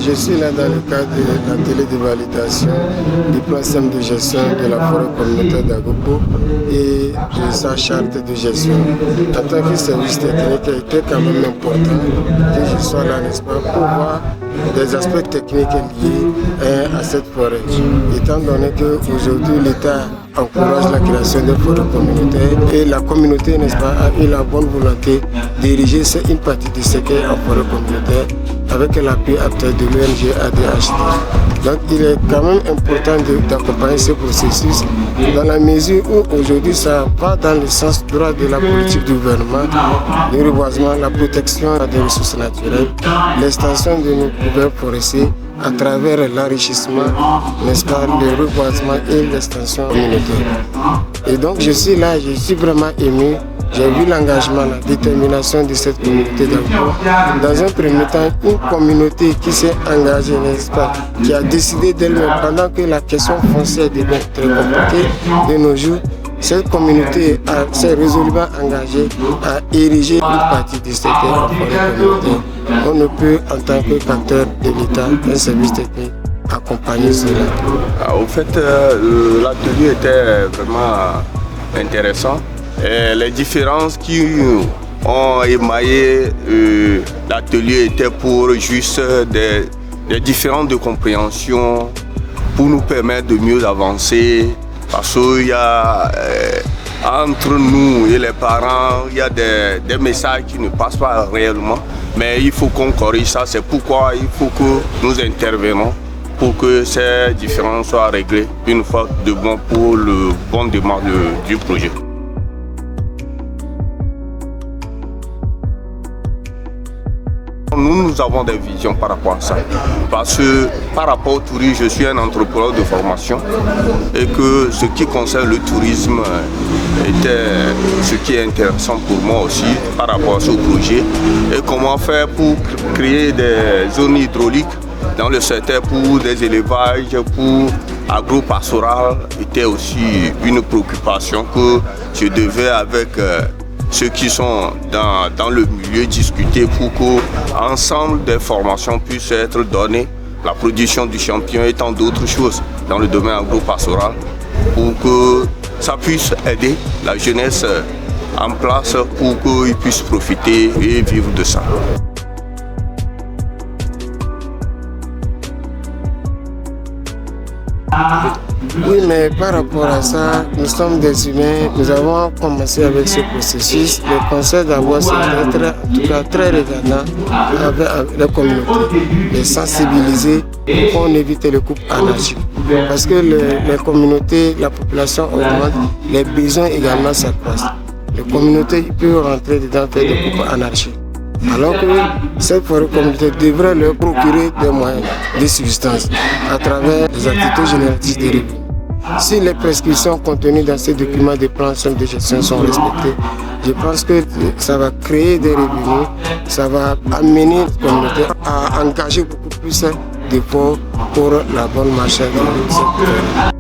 je suis là dans le cadre de l'atelier de validation du plan système de gestion de la forêt communautaire d'Agopo et de sa charte de gestion. En tant que service technique, il était quand même important que je sois là, n'est-ce pas, pour voir des aspects techniques liés à cette forêt. Étant donné qu'aujourd'hui l'État encourage la création de forêts communautaires et la communauté, n'est-ce pas, a eu la bonne volonté d'ériger une partie de ce qu'est en forêt communautaire avec l'appui actuel de l'ONG ADHD. Donc il est quand même important d'accompagner ce processus dans la mesure où aujourd'hui ça va dans le sens droit de la politique du gouvernement, le reboisement, la protection des ressources naturelles, l'extension de nos couverts forestiers à travers l'enrichissement, n'est-ce pas, le reboisement et l'extension communautaire. Et donc je suis là, je suis vraiment ému. J'ai vu l'engagement, la détermination de cette communauté d'Agopo. Dans un premier temps, une communauté qui s'est engagée, n'est-ce pas, qui a décidé d'elle-même, pendant que la question foncière devient très compliquée de nos jours, cette communauté s'est résolument engagée à ériger une partie de cette terre en forêt communautaire. On ne peut, en tant qu'acteur de l'État, un service technique, accompagner cela. Au fait, l'atelier était vraiment intéressant. Et les différences qui ont émaillé l'atelier étaient pour juste des différences de compréhension pour nous permettre de mieux avancer. Parce qu'il y a entre nous et les parents, il y a des messages qui ne passent pas réellement. Mais il faut qu'on corrige ça. C'est pourquoi il faut que nous intervenons pour que ces différences soient réglées une fois de bon pour le bon démarrage du projet. Nous avons des visions par rapport à ça. Parce que par rapport au tourisme, je suis un entrepreneur de formation et que ce qui concerne le tourisme était ce qui est intéressant pour moi aussi par rapport à ce projet. Et comment faire pour créer des zones hydrauliques dans le secteur pour des élevages, pour agro-pastoral était aussi une préoccupation que je devais avec ceux qui sont dans le milieu discuter pour qu'ensemble des formations puissent être données, la production du champignon et tant d'autres choses dans le domaine agro-pastoral pour que ça puisse aider la jeunesse en place pour qu'ils puissent profiter et vivre de ça. Oui, mais par rapport à ça, nous sommes des humains, nous avons commencé avec ce processus. Le conseil d'abord, c'est d'être en tout cas très regardant avec la communauté, les sensibiliser pour qu'on évite les coupes anarchiques. Parce que les communautés, la population augmente, les besoins également s'accroissent. Les communautés peuvent rentrer dedans faire des coupes anarchiques. Alors que cette forêt communautaire devrait leur procurer des moyens de subsistance à travers les activités génératrices de revenus. Si les prescriptions contenues dans ces documents de plan de gestion sont respectées, je pense que ça va créer des revenus, ça va amener la communauté à engager beaucoup plus d'efforts pour la bonne marche de cette forêt.